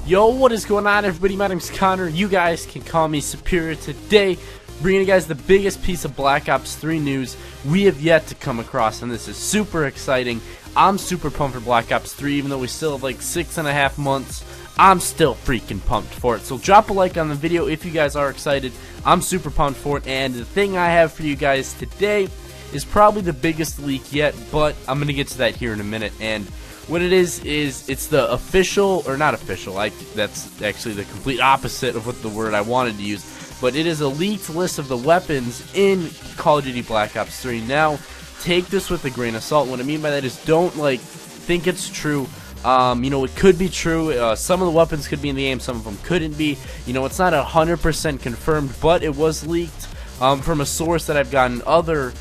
Yo, what is going on, everybody? My name's Connor. You guys can call me Superior. Today, bringing you guys the biggest piece of Black Ops 3 news we have yet to come across, and this is super exciting. I'm super pumped for Black Ops 3, even though we still have like 6.5 months. I'm still freaking pumped for it. So drop a like on the video if you guys are excited. I'm super pumped for it, and the thing I have for you guys today is probably the biggest leak yet, but I'm going to get to that here in a minute. And what it is it's the official, or not official, that's actually the complete opposite of what the word I wanted to use, but it is a leaked list of the weapons in Call of Duty Black Ops 3. Now, take this with a grain of salt. What I mean by that is don't, think it's true. You know, it could be true. Some of the weapons could be in the game, some of them couldn't be. You know, it's not 100% confirmed, but it was leaked from a source that I've gotten other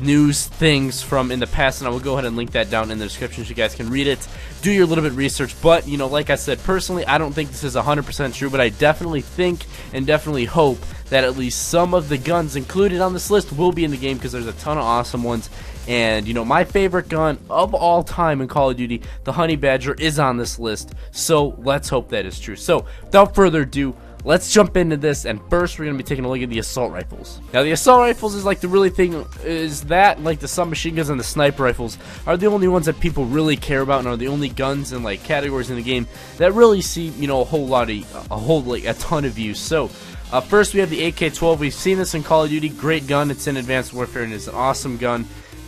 news things from in the past, and I will go ahead and link that down in the description so you guys can read it, do your little bit of research. But you know, like I said, personally I don't think this is 100% true, but I definitely think and definitely hope that at least some of the guns included on this list will be in the game, because there's a ton of awesome ones. And you know, my favorite gun of all time in Call of Duty, the Honey Badger, is on this list, so let's hope that is true. So without further ado, let's jump into this, and first we're going to be taking a look at the assault rifles. Now the assault rifles is like the really thing, is that like the submachine guns and the sniper rifles are the only ones that people really care about, and are the only guns and like categories in the game that really see, you know, a ton of use. So first we have the AK-12. We've seen this in Call of Duty. Great gun. It's in Advanced Warfare and it's an awesome gun.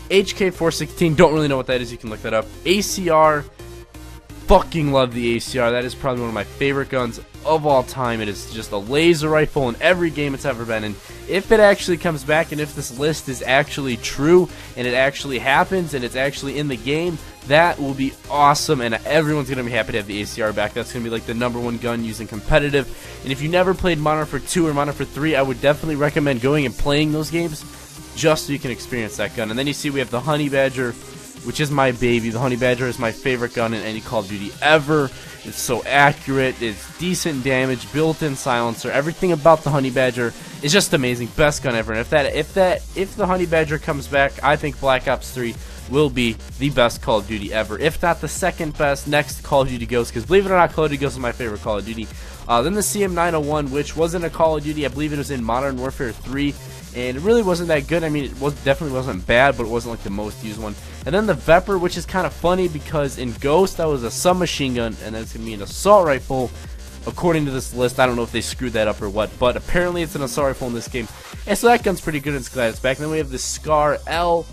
HK-416, don't really know what that is, you can look that up. ACR, fucking love the ACR. That is probably one of my favorite guns of all time. It is just a laser rifle in every game it's ever been in. If it actually comes back, and if this list is actually true and it actually happens and it's actually in the game, that will be awesome, and everyone's gonna be happy to have the ACR back. That's gonna be like the #1 gun used in competitive. And if you never played Modern Warfare 2 or Modern Warfare 3, I would definitely recommend going and playing those games just so you can experience that gun. And then you see we have the Honey Badger, which is my baby. The Honey Badger is my favorite gun in any Call of Duty ever. It's so accurate, it's decent damage, built-in silencer, everything about the Honey Badger is just amazing. Best gun ever. And if the Honey Badger comes back, I think Black Ops 3 will be the best Call of Duty ever. If not the second best, next Call of Duty Ghost, because believe it or not, Call of Duty Ghost is my favorite Call of Duty. Then the CM901, which wasn't a Call of Duty, I believe it was in Modern Warfare 3. And it really wasn't that good. I mean, definitely wasn't bad, but it wasn't like the most used one. And then the Vepr, which is kind of funny because in Ghost that was a submachine gun, and then it's gonna be an assault rifle. According to this list, I don't know if they screwed that up or what, but apparently it's an assault rifle in this game. And so that gun's pretty good, and it's glad it's back. And then we have the Scar L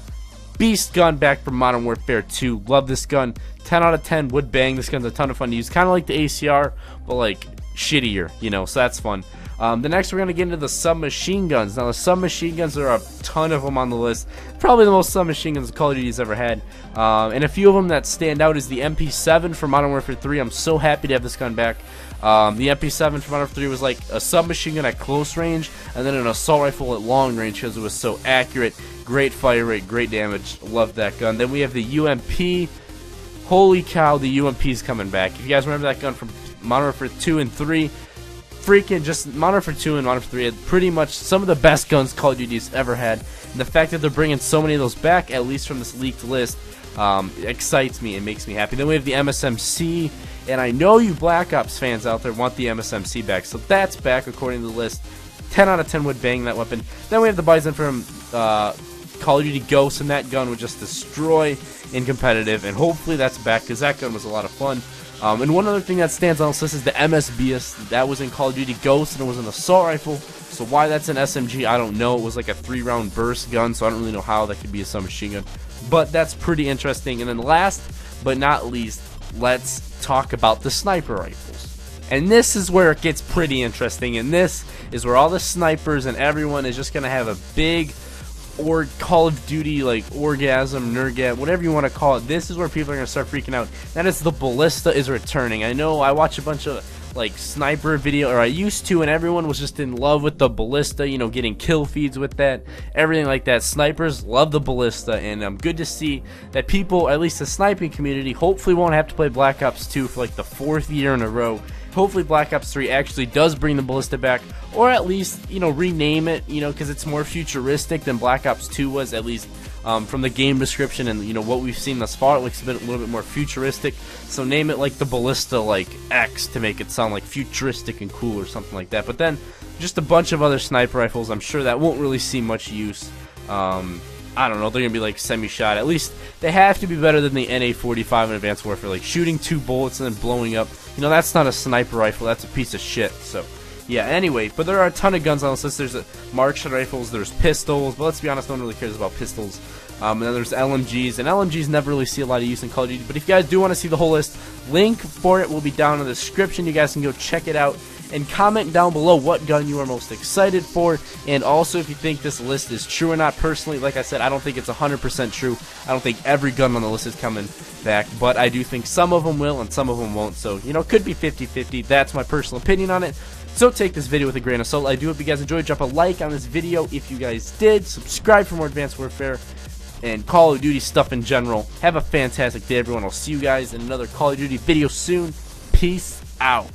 Beast gun back from Modern Warfare 2. Love this gun. 10 out of 10 would bang. This gun's a ton of fun to use, kind of like the ACR, but like shittier, you know, so that's fun. The next we're going to get into the submachine guns. Now the submachine guns, there are a ton of them on the list. Probably the most submachine guns Call of Duty's ever had. And a few of them that stand out is the MP7 from Modern Warfare 3. I'm so happy to have this gun back. The MP7 from Modern Warfare 3 was like a submachine gun at close range, and then an assault rifle at long range because it was so accurate. Great fire rate, great damage. Love that gun. Then we have the UMP. Holy cow, the UMP's coming back. If you guys remember that gun from Modern Warfare 2 and 3, freaking just Modern Warfare 2 and Modern Warfare 3 had pretty much some of the best guns Call of Duty's ever had. And the fact that they're bringing so many of those back, at least from this leaked list, excites me and makes me happy. Then we have the MSMC, and I know you Black Ops fans out there want the MSMC back, so that's back according to the list. 10 out of 10 would bang that weapon. Then we have the Bison from Call of Duty Ghost, and that gun would just destroy in competitive, and hopefully that's back because that gun was a lot of fun. And one other thing that stands on this list is the MSBS. That was in Call of Duty Ghost, and it was an assault rifle. So why that's an SMG, I don't know. It was like a 3-round burst gun, so I don't really know how that could be a submachine gun. But that's pretty interesting. And then last but not least, let's talk about the sniper rifles. And this is where it gets pretty interesting. And this is where all the snipers and everyone is just going to have a big or Call of Duty like orgasm, nergat, whatever you want to call it. This is where people are going to start freaking out. That is, the ballista is returning. I know I watch a bunch of like sniper video, or I used to, and everyone was just in love with the ballista, you know, getting kill feeds with that, everything like that. Snipers love the ballista, and I'm good to see that people, at least the sniping community, hopefully won't have to play Black Ops 2 for like the 4th year in a row. Hopefully Black Ops 3 actually does bring the ballista back, or at least, you know, rename it, you know, because it's more futuristic than Black Ops 2 was, at least From the game description and what we've seen thus far, it looks a little bit more futuristic. So name it like the Ballista like X to make it sound like futuristic and cool or something like that. But then just a bunch of other sniper rifles. I'm sure that won't really see much use. I don't know, they're going to be like semi-shot. At least they have to be better than the NA-45 in Advanced Warfare. Like shooting 2 bullets and then blowing up. That's not a sniper rifle. That's a piece of shit. So, yeah, anyway. But there are a ton of guns on this list. There's marksman rifles, there's pistols. But let's be honest, no one really cares about pistols. And then there's LMGs. And LMGs never really see a lot of use in Call of Duty. But if you guys do want to see the whole list, link for it will be down in the description. You guys can go check it out. And comment down below what gun you are most excited for, and also if you think this list is true or not. Personally, like I said, I don't think it's 100% true. I don't think every gun on the list is coming back, but I do think some of them will and some of them won't. So, it could be 50-50. That's my personal opinion on it. So take this video with a grain of salt. I do hope you guys enjoyed. Drop a like on this video if you guys did. Subscribe for more Advanced Warfare and Call of Duty stuff in general. Have a fantastic day, everyone. I'll see you guys in another Call of Duty video soon. Peace out.